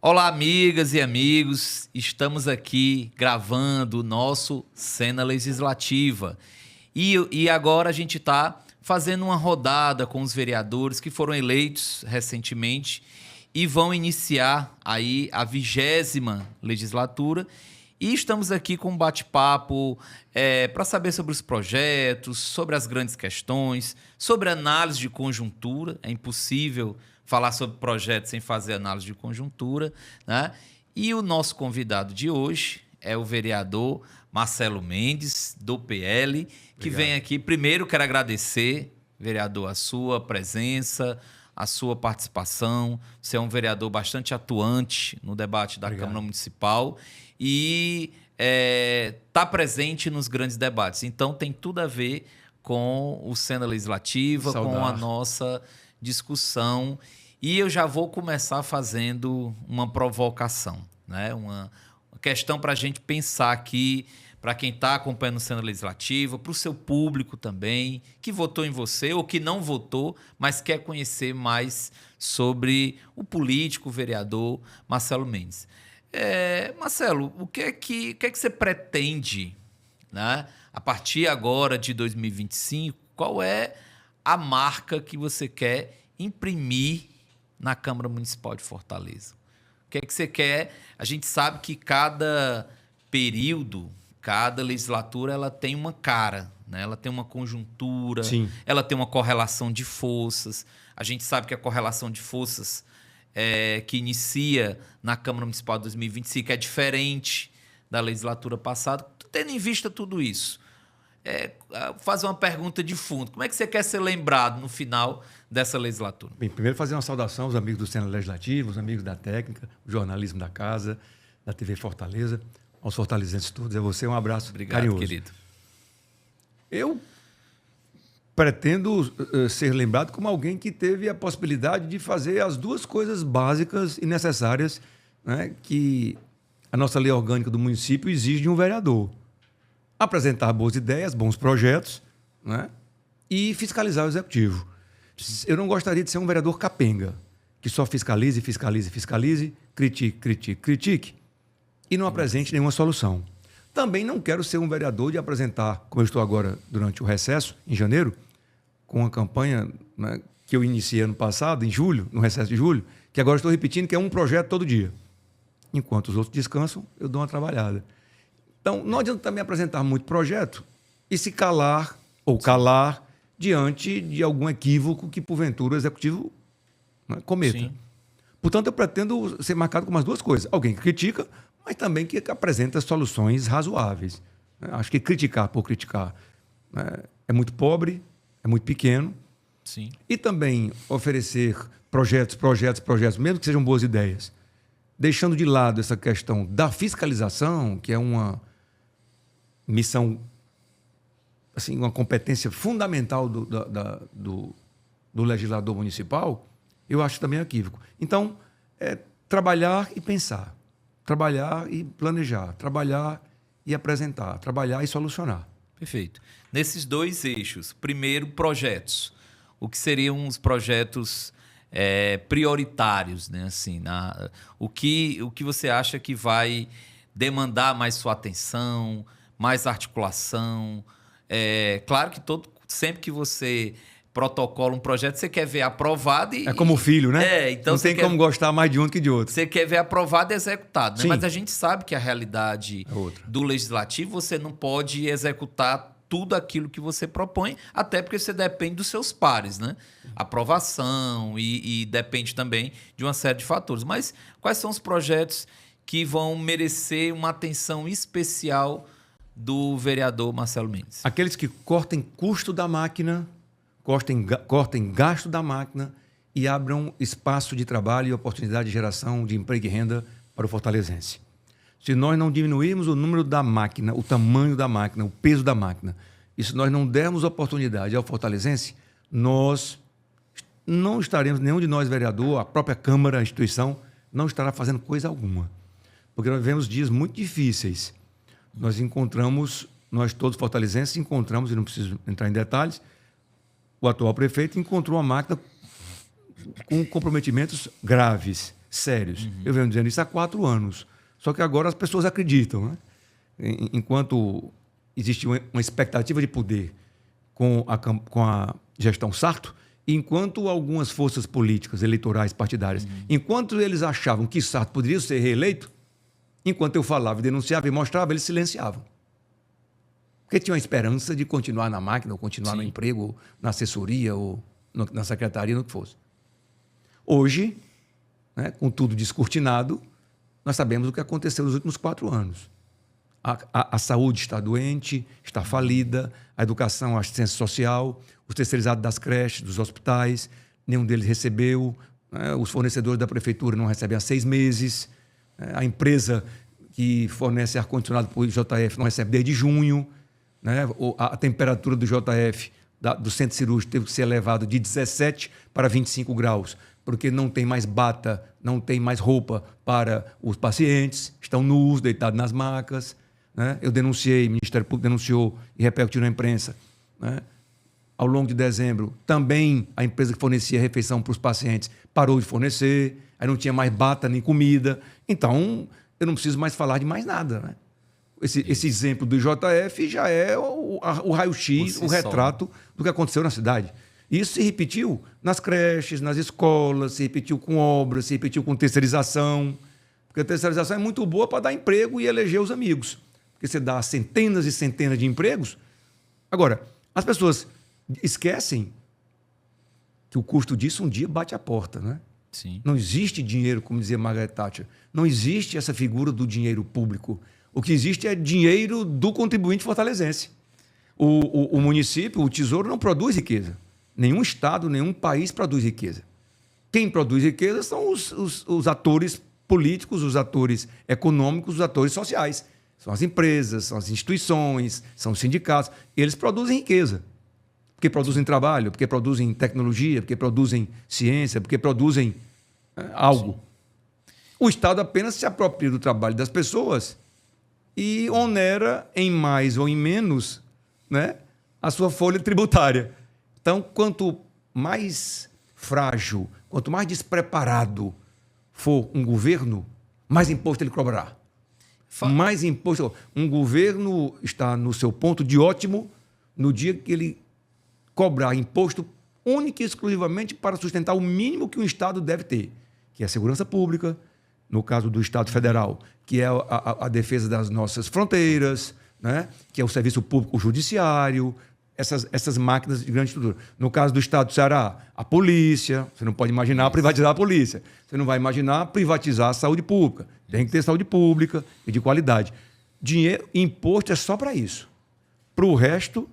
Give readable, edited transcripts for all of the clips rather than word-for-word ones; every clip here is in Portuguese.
Olá, amigas e amigos. Estamos aqui gravando o nosso Cena Legislativa. E agora a gente está fazendo uma rodada com os vereadores que foram eleitos recentemente e vão iniciar aí a 20ª legislatura. E estamos aqui com um bate-papo para saber sobre os projetos, sobre as grandes questões, sobre análise de conjuntura. É impossível falar sobre projetos sem fazer análise de conjuntura, né? E o nosso convidado de hoje é o vereador Marcelo Mendes, do PL, que vem aqui. Primeiro, quero agradecer, vereador, a sua presença, a sua participação. Você é um vereador bastante atuante no debate da Câmara Municipal e está presente nos grandes debates. Então, tem tudo a ver com o Cena Legislativa, com a nossa discussão. E eu já vou começar fazendo uma provocação, né? Uma questão para a gente pensar aqui, para quem está acompanhando o Cena Legislativa, para o seu público também, que votou em você ou que não votou, mas quer conhecer mais sobre o político, o vereador Marcelo Mendes. Marcelo, o que é que você pretende, né? A partir agora de 2025, qual é a marca que você quer imprimir na Câmara Municipal de Fortaleza? O que é que você quer? A gente sabe que cada período, cada legislatura, ela tem uma cara, né? Ela tem uma conjuntura, sim, ela tem uma correlação de forças. A gente sabe que a correlação de forças que inicia na Câmara Municipal de 2025 é diferente da legislatura passada. Tendo em vista tudo isso, fazer uma pergunta de fundo. Como é que você quer ser lembrado no final dessa legislatura? Bem, primeiro fazer uma saudação aos amigos do Cena Legislativo, os amigos da técnica, o jornalismo da casa, da TV Fortaleza, aos fortalezenses todos. A você um abraço carinhoso. Obrigado, querido. Eu pretendo ser lembrado como alguém que teve a possibilidade de fazer as duas coisas básicas e necessárias, né, que a nossa lei orgânica do município exige de um vereador: apresentar boas ideias, bons projetos, né, e fiscalizar o executivo. Eu não gostaria de ser um vereador capenga, que só fiscalize, fiscalize, fiscalize, critique, critique, critique e não apresente nenhuma solução. Também não quero ser um vereador de apresentar, como eu estou agora durante o recesso, em janeiro, com uma campanha, né, que eu iniciei ano passado, em julho, no recesso de julho, que agora estou repetindo, que é um projeto todo dia. Enquanto os outros descansam, eu dou uma trabalhada. Então, não adianta também apresentar muito projeto e se calar ou calar diante de algum equívoco que, porventura, o executivo, né, cometa. Sim. Portanto, eu pretendo ser marcado com as duas coisas: alguém que critica, mas também que apresenta soluções razoáveis. Acho que criticar por criticar, né, é muito pobre, é muito pequeno. Sim. E também oferecer projetos, mesmo que sejam boas ideias, deixando de lado essa questão da fiscalização, que é uma missão, assim, uma competência fundamental do legislador municipal, eu acho também equívoco. Então, trabalhar e pensar, trabalhar e planejar, trabalhar e apresentar, trabalhar e solucionar. Perfeito. Nesses dois eixos, primeiro, projetos. O que seriam os projetos prioritários, né? Assim, o que você acha que vai demandar mais sua atenção, mais articulação? Claro que sempre que você protocola um projeto, você quer ver aprovado e... É como filho, né? Então não tem como gostar mais de um que de outro. Você quer ver aprovado e executado, né? Sim. Mas a gente sabe que a realidade do legislativo, você não pode executar tudo aquilo que você propõe, até porque você depende dos seus pares, né? Aprovação e depende também de uma série de fatores. Mas quais são os projetos que vão merecer uma atenção especial do vereador Marcelo Mendes? Aqueles que cortem custo da máquina, cortem gasto da máquina e abram espaço de trabalho e oportunidade de geração de emprego e renda para o fortalezense. Se nós não diminuirmos o número da máquina, o tamanho da máquina, o peso da máquina, e se nós não dermos oportunidade ao fortalezense, nós não estaremos, nenhum de nós, vereador, a própria Câmara, a instituição, não estará fazendo coisa alguma. Porque nós vivemos dias muito difíceis. Nós todos fortalezenses encontramos, e não preciso entrar em detalhes, o atual prefeito encontrou uma máquina com comprometimentos graves, sérios. Eu venho dizendo isso há 4 anos. Só que agora as pessoas acreditam, né? Enquanto existe uma expectativa de poder com a gestão Sarto, enquanto algumas forças políticas, eleitorais, partidárias, enquanto eles achavam que Sarto poderia ser reeleito, enquanto eu falava, denunciava e mostrava, eles silenciavam. Porque tinham a esperança de continuar na máquina, ou continuar no emprego, ou na assessoria, ou na secretaria, no que fosse. Hoje, né, com tudo descortinado, nós sabemos o que aconteceu nos últimos 4 anos. A saúde está doente, está falida, a educação, a assistência social, os terceirizados das creches, dos hospitais, nenhum deles recebeu, né, os fornecedores da prefeitura não recebem há 6 meses, a empresa que fornece ar-condicionado para o JF não recebe desde junho, né, a temperatura do JF, do centro cirúrgico, teve que ser elevada de 17 para 25 graus, porque não tem mais bata, não tem mais roupa para os pacientes, estão nus, deitados nas macas. Né? Eu denunciei, o Ministério Público denunciou e repercutiu na imprensa. Né? Ao longo de dezembro, também a empresa que fornecia refeição para os pacientes parou de fornecer, aí não tinha mais bata nem comida. Então, eu não preciso mais falar de mais nada. Né? Esse exemplo do JF já é o raio-x, o retrato do que aconteceu na cidade. Isso se repetiu nas creches, nas escolas, se repetiu com obras, se repetiu com terceirização. Porque a terceirização é muito boa para dar emprego e eleger os amigos. Porque você dá centenas e centenas de empregos. Agora, as pessoas esquecem que o custo disso um dia bate a porta. Né? Sim. Não existe dinheiro, como dizia Margaret Thatcher. Não existe essa figura do dinheiro público. O que existe é dinheiro do contribuinte fortalezense. O município, o tesouro, não produz riqueza. Nenhum estado, nenhum país produz riqueza. Quem produz riqueza são os atores políticos, os atores econômicos, os atores sociais. São as empresas, são as instituições, são os sindicatos. Eles produzem riqueza. Porque produzem trabalho, porque produzem tecnologia, porque produzem ciência, porque produzem algo. Sim. O Estado apenas se apropria do trabalho das pessoas e onera em mais ou em menos, né, a sua folha tributária. Então, quanto mais frágil, quanto mais despreparado for um governo, mais imposto ele cobrará. Mais imposto. Um governo está no seu ponto de ótimo no dia que ele cobrar imposto único e exclusivamente para sustentar o mínimo que um Estado deve ter, que é a segurança pública, no caso do Estado Federal, que é a defesa das nossas fronteiras, né? Que é o serviço público judiciário, essas máquinas de grande estrutura. No caso do Estado do Ceará, a polícia. Você não pode imaginar privatizar a polícia. Você não vai imaginar privatizar a saúde pública. Tem que ter saúde pública e de qualidade. Dinheiro, imposto é só para isso. Para o resto...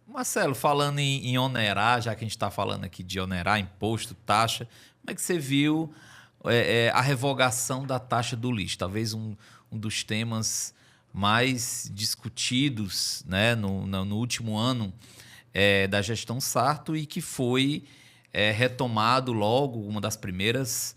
Marcelo, falando em onerar, já que a gente está falando aqui de onerar, imposto, taxa, como é que você viu a revogação da taxa do lixo? Talvez um dos temas mais discutidos, né, no último ano da gestão Sarto e que foi retomado logo, uma das primeiras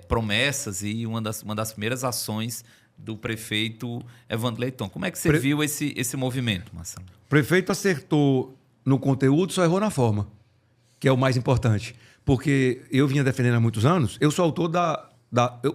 promessas e uma das primeiras ações do prefeito Evandro Leitão. Como é que você viu esse movimento, Marcelo? O prefeito acertou no conteúdo, só errou na forma, que é o mais importante. Porque eu vinha defendendo há muitos anos, eu sou autor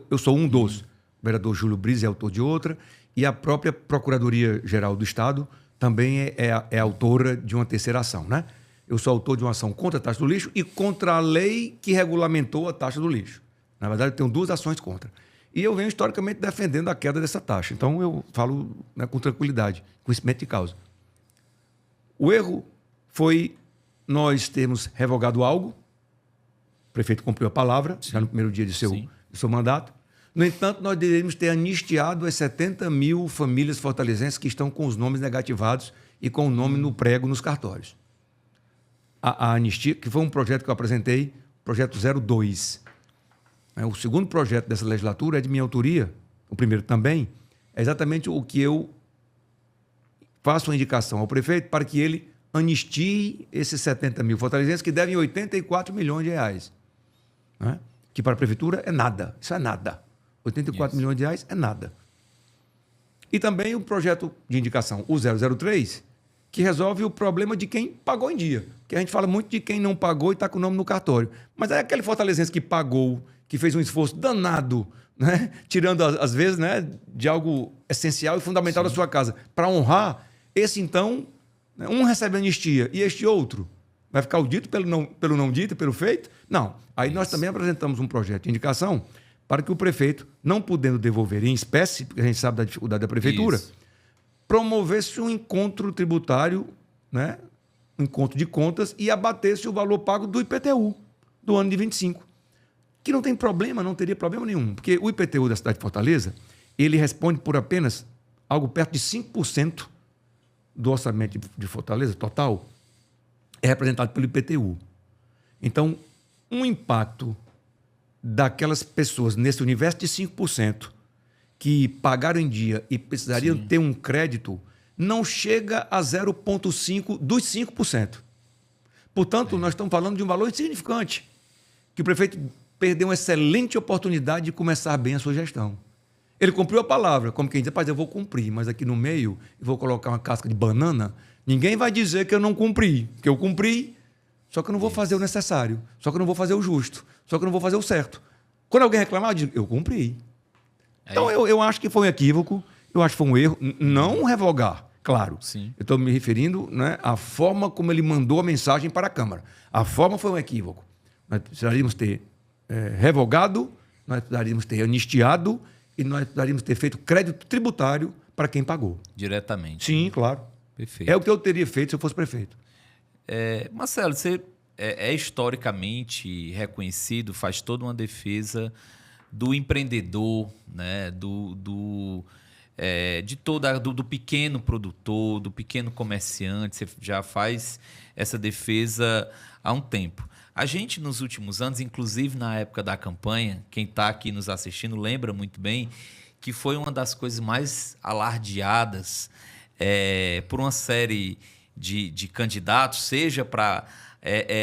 eu sou um dos. O vereador Júlio Brise é autor de outra, e a própria Procuradoria-Geral do Estado também é autora de uma terceira ação, né? Eu sou autor de uma ação contra a taxa do lixo e contra a lei que regulamentou a taxa do lixo. Na verdade, eu tenho 2 ações contra. E eu venho historicamente defendendo a queda dessa taxa. Então, eu falo, né, com tranquilidade, conhecimento de causa. O erro foi nós termos revogado algo. O prefeito cumpriu a palavra, já no primeiro dia de seu mandato. No entanto, nós deveríamos ter anistiado as 70 mil famílias fortalezenses que estão com os nomes negativados e com o nome no prego nos cartórios. A anistia, que foi um projeto que eu apresentei, projeto 02. O segundo projeto dessa legislatura é de minha autoria, o primeiro também, é exatamente o que eu faço uma indicação ao prefeito para que ele anistie esses 70 mil fortalezenses que devem 84 milhões de reais. Né? Que para a prefeitura é nada, isso é nada. 84 milhões de reais é nada. E também o projeto de indicação, o 003, que resolve o problema de quem pagou em dia. Porque a gente fala muito de quem não pagou e está com o nome no cartório. Mas é aquele fortalezense que pagou, que fez um esforço danado, né? Tirando, às vezes, né, de algo essencial e fundamental da sua casa, para honrar, esse então, né, um recebe anistia e este outro vai ficar o dito pelo não dito, pelo feito? Não. Aí nós também apresentamos um projeto de indicação para que o prefeito, não podendo devolver em espécie, porque a gente sabe da dificuldade da prefeitura, promovesse um encontro tributário, né, um encontro de contas e abatesse o valor pago do IPTU do ano de 25. Que não tem problema, não teria problema nenhum, porque o IPTU da cidade de Fortaleza, ele responde por apenas algo perto de 5% do orçamento de Fortaleza total, é representado pelo IPTU. Então, um impacto daquelas pessoas nesse universo de 5% que pagaram em dia e precisariam ter um crédito, não chega a 0,5% dos 5%. Portanto, nós estamos falando de um valor insignificante, que o prefeito perdeu uma excelente oportunidade de começar bem a sua gestão. Ele cumpriu a palavra, como quem diz, rapaz, eu vou cumprir, mas aqui no meio eu vou colocar uma casca de banana, ninguém vai dizer que eu não cumpri, que eu cumpri, só que eu não vou fazer o necessário, só que eu não vou fazer o justo, só que eu não vou fazer o certo. Quando alguém reclamar, eu digo, eu cumpri. Então, eu acho que foi um equívoco, eu acho que foi um erro, não revogar, claro. Sim. Eu estou me referindo, né, à forma como ele mandou a mensagem para a Câmara. A forma foi um equívoco. Nós precisaríamos ter revogado, nós precisaríamos ter anistiado e nós precisaríamos ter feito crédito tributário para quem pagou. Diretamente. Sim, claro. Perfeito. É o que eu teria feito se eu fosse prefeito. Marcelo, você é historicamente reconhecido, faz toda uma defesa do empreendedor, né? do pequeno produtor, do pequeno comerciante. Você já faz essa defesa há um tempo. A gente, nos últimos anos, inclusive na época da campanha, quem está aqui nos assistindo lembra muito bem que foi uma das coisas mais alardeadas por uma série de candidatos, seja para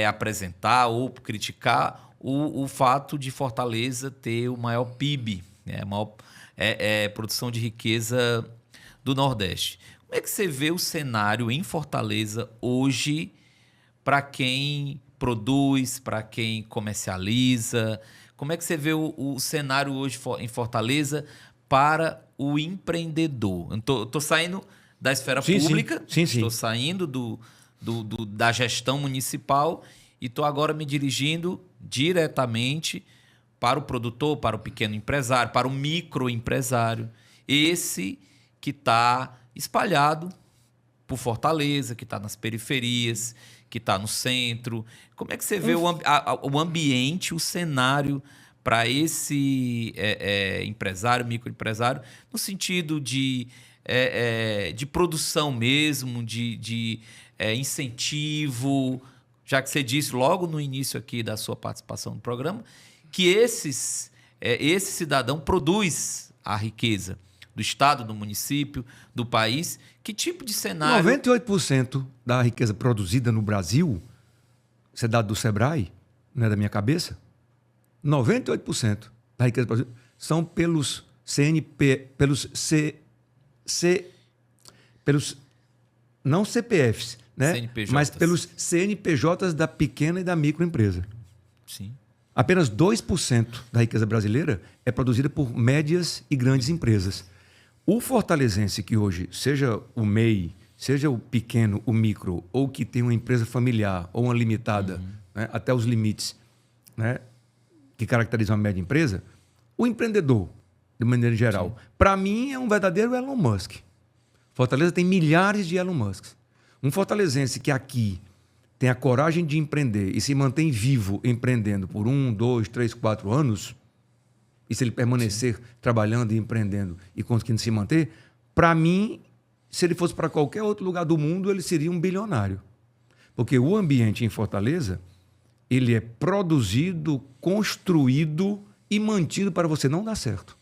apresentar ou criticar o fato de Fortaleza ter o maior PIB, né? A maior produção de riqueza do Nordeste. Como é que você vê o cenário em Fortaleza hoje para quem produz, para quem comercializa? Como é que você vê o cenário hoje em Fortaleza para o empreendedor? Eu tô saindo da esfera pública, estou saindo da gestão municipal e estou agora me dirigindo diretamente para o produtor, para o pequeno empresário, para o microempresário. Esse que está espalhado por Fortaleza, que está nas periferias, que está no centro. Como é que você vê o ambiente, o cenário para esse empresário, microempresário, no sentido de produção mesmo, de incentivo, já que você disse logo no início aqui da sua participação no programa, que esse cidadão produz a riqueza do estado, do município, do país. Que tipo de cenário... 98% da riqueza produzida no Brasil, isso é dado do Sebrae, não é da minha cabeça, 98% da riqueza produzida são pelos não CPFs, né? CNPJs. Mas pelos CNPJs da pequena e da microempresa. Sim. Apenas 2% da riqueza brasileira é produzida por médias e grandes empresas. O fortalezense que hoje, seja o MEI, seja o pequeno, o micro, ou que tem uma empresa familiar ou uma limitada, né, até os limites, né, que caracterizam a média empresa, o empreendedor, de maneira geral, para mim é um verdadeiro Elon Musk. Fortaleza tem milhares de Elon Musks. Um fortalezense que aqui tem a coragem de empreender e se mantém vivo empreendendo por 1, 2, 3, 4 anos, e se ele permanecer trabalhando e empreendendo e conseguindo se manter, para mim, se ele fosse para qualquer outro lugar do mundo, ele seria um bilionário. Porque o ambiente em Fortaleza, ele é produzido, construído e mantido para você não dar certo.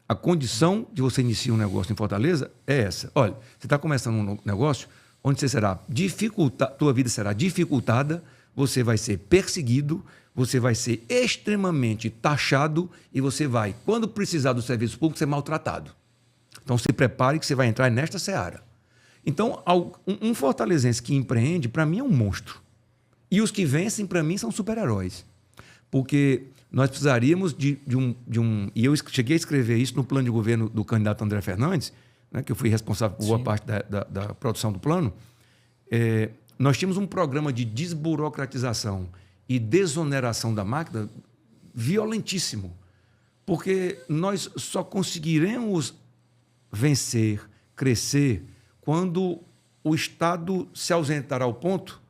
A condição de você iniciar um negócio em Fortaleza é essa. Olha, você está começando um negócio onde você será tua vida será dificultada, você vai ser perseguido, você vai ser extremamente taxado e você vai, quando precisar do serviço público, ser maltratado. Então se prepare que você vai entrar nesta seara. Então, um fortalezense que empreende, para mim, é um monstro. E os que vencem, para mim, são super-heróis. Porque nós precisaríamos de um... E eu cheguei a escrever isso no plano de governo do candidato André Fernandes, né, que eu fui responsável por boa parte da produção do plano. Nós tínhamos um programa de desburocratização e desoneração da máquina violentíssimo. Porque nós só conseguiremos vencer, crescer, quando o Estado se ausentar ao ponto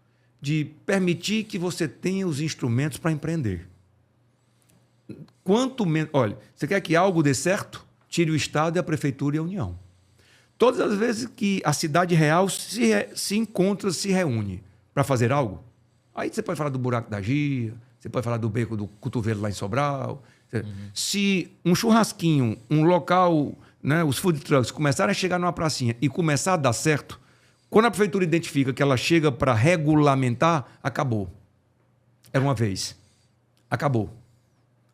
de permitir que você tenha os instrumentos para empreender. Quanto menos... Olha, você quer que algo dê certo? Tire o Estado e a Prefeitura e a União. Todas as vezes que a cidade real se encontra, se reúne para fazer algo, aí você pode falar do buraco da Gia, você pode falar do beco do cotovelo lá em Sobral. Se um churrasquinho, um local, né, os food trucks começarem a chegar numa pracinha e começar a dar certo, quando a prefeitura identifica que ela chega para regulamentar, acabou. Era uma vez. Acabou.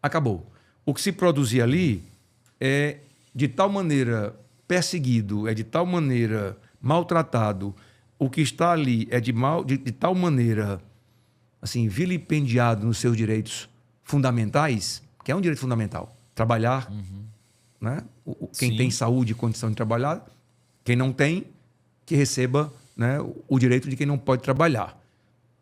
Acabou. O que se produzia ali é de tal maneira perseguido, é de tal maneira maltratado, o que está ali é de tal maneira assim, vilipendiado nos seus direitos fundamentais, que é um direito fundamental, trabalhar, né? Quem tem saúde e condição de trabalhar, quem não tem, que receba, né, o direito de quem não pode trabalhar,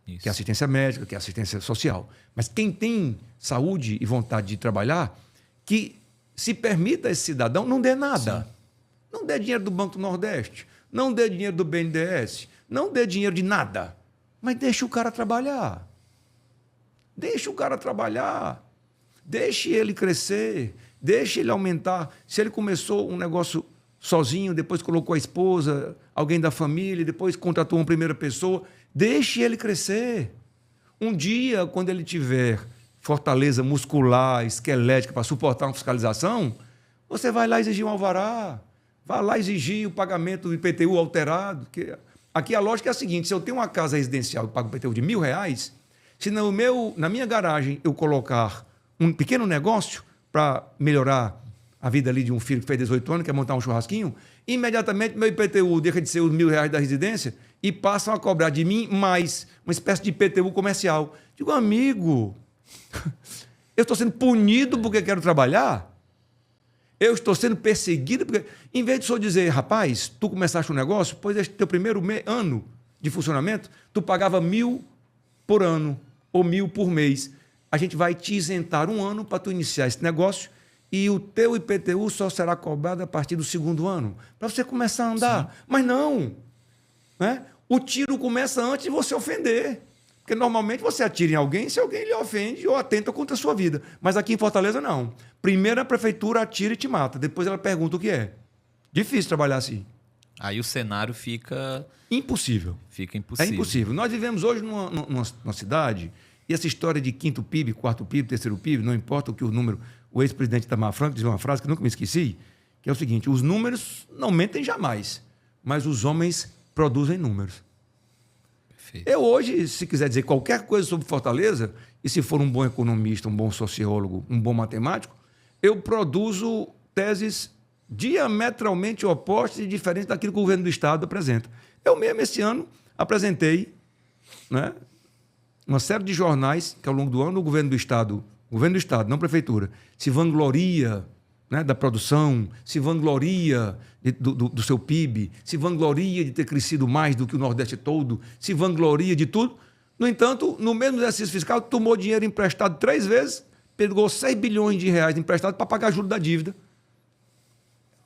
que é assistência médica, que é assistência social. Mas quem tem saúde e vontade de trabalhar, que se permita a esse cidadão não dê nada. Sim. Não dê dinheiro do Banco do Nordeste, não dê dinheiro do BNDES, não dê dinheiro de nada, mas deixe o cara trabalhar. Deixe o cara trabalhar. Deixe ele crescer, deixe ele aumentar. Se ele começou um negócio sozinho, depois colocou a esposa, alguém da família, depois contratou uma primeira pessoa, deixe ele crescer. Um dia, quando ele tiver fortaleza muscular, esquelética para suportar uma fiscalização, você vai lá exigir um alvará, vai lá exigir o pagamento do IPTU alterado. Aqui a lógica é a seguinte: se eu tenho uma casa residencial que paga o IPTU de R$1.000, se na minha garagem eu colocar um pequeno negócio para melhorar a vida ali de um filho que fez 18 anos, quer montar um churrasquinho, imediatamente meu IPTU deixa de ser os R$1.000 da residência e passam a cobrar de mim mais uma espécie de IPTU comercial. Digo, amigo, eu estou sendo punido porque quero trabalhar? Eu estou sendo perseguido porque... Em vez de só dizer, rapaz, tu começaste um negócio, pois este teu primeiro ano de funcionamento, tu pagava 1.000 por ano ou 1.000 por mês. A gente vai te isentar um ano para tu iniciar esse negócio e o teu IPTU só será cobrado a partir do segundo ano, para você começar a andar. Sim. Mas não. Né? O tiro começa antes de você ofender. Porque normalmente você atira em alguém se alguém lhe ofende ou atenta contra a sua vida. Mas aqui em Fortaleza, não. Primeiro a prefeitura atira e te mata. Depois ela pergunta o que é. Difícil trabalhar assim. Aí o cenário fica... Impossível. Fica impossível. É impossível. Nós vivemos hoje numa cidade, e essa história de quinto PIB, quarto PIB, terceiro PIB, não importa o que o número... O ex-presidente Itamar Franco dizia uma frase que eu nunca me esqueci, que é o seguinte: os números não mentem jamais, mas os homens produzem números. Perfeito. Eu hoje, se quiser dizer qualquer coisa sobre Fortaleza, e se for um bom economista, um bom sociólogo, um bom matemático, eu produzo teses diametralmente opostas e diferentes daquilo que o governo do Estado apresenta. Eu mesmo, esse ano, apresentei, né, uma série de jornais que, ao longo do ano, o governo do Estado, não prefeitura, se vangloria, né, da produção, se vangloria do seu PIB, se vangloria de ter crescido mais do que o Nordeste todo, se vangloria de tudo. No entanto, no mesmo exercício fiscal, tomou dinheiro emprestado 3 vezes, pegou 6 bilhões de reais emprestado para pagar juros da dívida.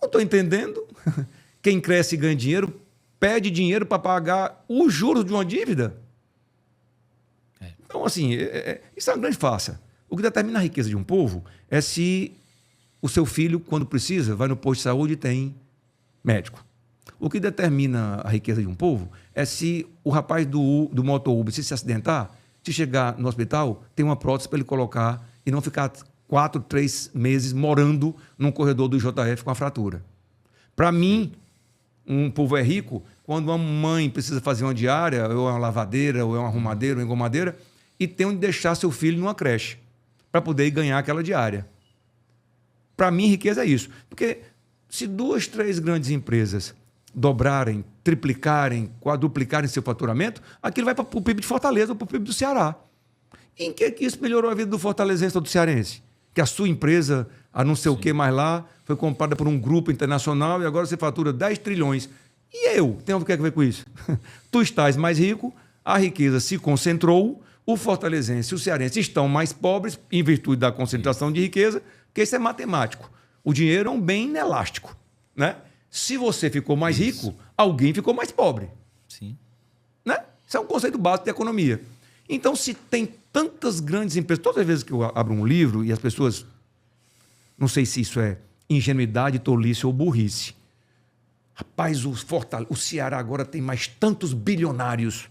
Não estou entendendo. Quem cresce e ganha dinheiro, pede dinheiro para pagar os juros de uma dívida. Então, assim, isso é uma grande farsa. O que determina a riqueza de um povo é se o seu filho, quando precisa, vai no posto de saúde e tem médico. O que determina a riqueza de um povo é se o rapaz do motor Uber, se acidentar, se chegar no hospital, tem uma prótese para ele colocar e não ficar 4, 3 meses morando num corredor do IJF com a fratura. Para mim, um povo é rico quando uma mãe precisa fazer uma diária, ou é uma lavadeira, ou é uma arrumadeira, ou uma engomadeira, e tem onde deixar seu filho numa creche para poder ganhar aquela diária. Para mim, riqueza é isso. Porque se 2, 3 grandes empresas dobrarem, triplicarem, quadruplicarem seu faturamento, aquilo vai para o PIB de Fortaleza ou para o PIB do Ceará. Em que isso melhorou a vida do fortalezense ou do cearense? Que a sua empresa, a não sei o que mais lá, foi comprada por um grupo internacional e agora você fatura 10 trilhões. E eu? Tem o que ver com isso? Tu estás mais rico, a riqueza se concentrou, o fortalezense e o cearense estão mais pobres em virtude da concentração de riqueza, porque isso é matemático. O dinheiro é um bem inelástico, né? Se você ficou mais rico, alguém ficou mais pobre. Sim. Né? Isso é um conceito básico de economia. Então, se tem tantas grandes empresas... Todas as vezes que eu abro um livro e as pessoas... Não sei se isso é ingenuidade, tolice ou burrice. Rapaz, o Ceará agora tem mais tantos bilionários.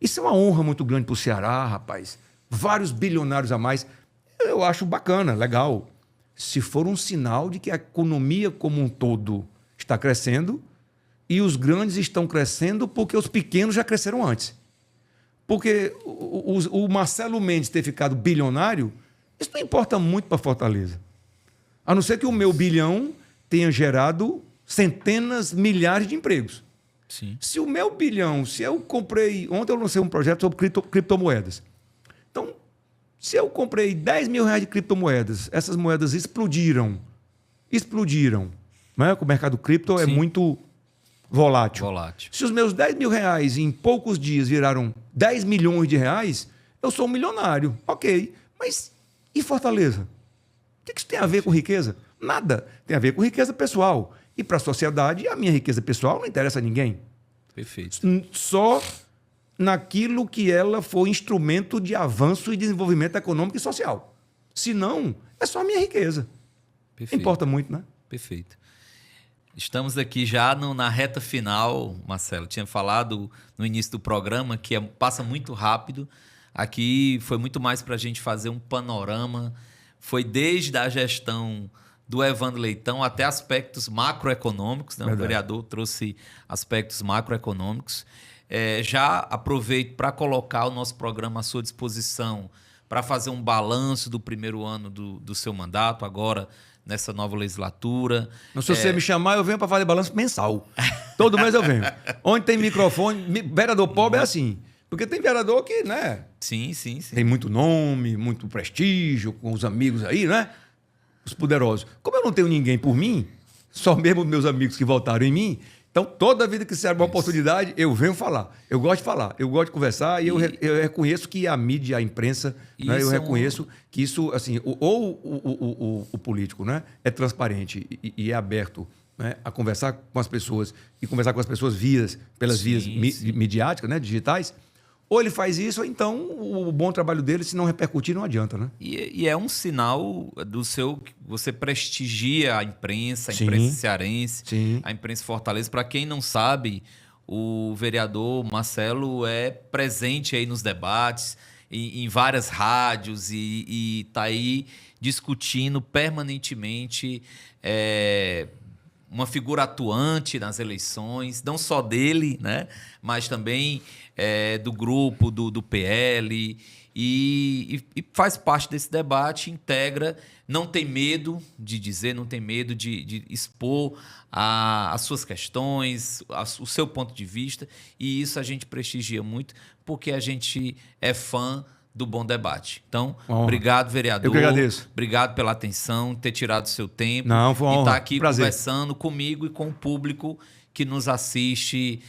Isso é uma honra muito grande para o Ceará, rapaz. Vários bilionários a mais. Eu acho bacana, legal. Se for um sinal de que a economia como um todo está crescendo e os grandes estão crescendo porque os pequenos já cresceram antes. Porque o Marcelo Mendes ter ficado bilionário, isso não importa muito para Fortaleza. A não ser que o meu bilhão tenha gerado centenas, milhares de empregos. Sim. Se o meu bilhão, se eu comprei... Ontem eu lancei um projeto sobre criptomoedas. Então, se eu comprei 10 mil reais de criptomoedas, essas moedas explodiram. Né? O mercado cripto é muito volátil. Se os meus 10 mil reais em poucos dias viraram 10 milhões de reais, eu sou um milionário. Ok. Mas e Fortaleza? O que isso tem a ver com riqueza? Nada. Tem a ver com riqueza pessoal. E para a sociedade, a minha riqueza pessoal não interessa a ninguém. Perfeito. Só naquilo que ela for instrumento de avanço e desenvolvimento econômico e social. Se não, é só a minha riqueza. Perfeito. Importa muito, né? Perfeito. Estamos aqui já na reta final, Marcelo. Tinha falado no início do programa que passa muito rápido. Aqui foi muito mais para a gente fazer um panorama. Foi desde a gestão do Evandro Leitão até aspectos macroeconômicos, né? O vereador trouxe aspectos macroeconômicos. Já aproveito para colocar o nosso programa à sua disposição para fazer um balanço do primeiro ano do seu mandato, agora nessa nova legislatura. Não, se você me chamar, eu venho para fazer balanço mensal. Todo mês eu venho. Onde tem microfone, vereador pobre é assim. Porque tem vereador que, né? Sim. Tem muito nome, muito prestígio, com os amigos aí, né? Os poderosos. Como eu não tenho ninguém por mim, só mesmo meus amigos que votaram em mim, então toda vida que se abre uma oportunidade, eu venho falar. Eu gosto de falar, eu gosto de conversar e eu reconheço que a mídia, a imprensa, né, eu reconheço que isso, assim, o político, né, é transparente e é aberto, né, a conversar com as pessoas e conversar com as pessoas pelas vias midiáticas, né, digitais. Ou ele faz isso, ou então o bom trabalho dele, se não repercutir, não adianta, né? E é um sinal do seu... Você prestigia a imprensa cearense, a imprensa Fortaleza. Para quem não sabe, o vereador Marcelo é presente aí nos debates, em várias rádios, e está aí discutindo permanentemente... uma figura atuante nas eleições, não só dele, né, mas também do grupo, do PL, e faz parte desse debate, integra, não tem medo de dizer, não tem medo de expor as suas questões, o seu ponto de vista, e isso a gente prestigia muito, porque a gente é fã do bom debate. Então, obrigado, vereador. Eu que agradeço. Obrigado pela atenção, ter tirado o seu tempo. Não, foi uma honra. E estar aqui Prazer. conversando comigo e com o público que nos assiste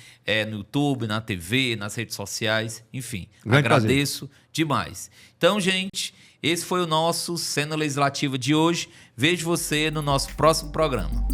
no YouTube, na TV, nas redes sociais, enfim. Grande agradeço demais. Então, gente, esse foi o nosso Cena Legislativa de hoje. Vejo você no nosso próximo programa.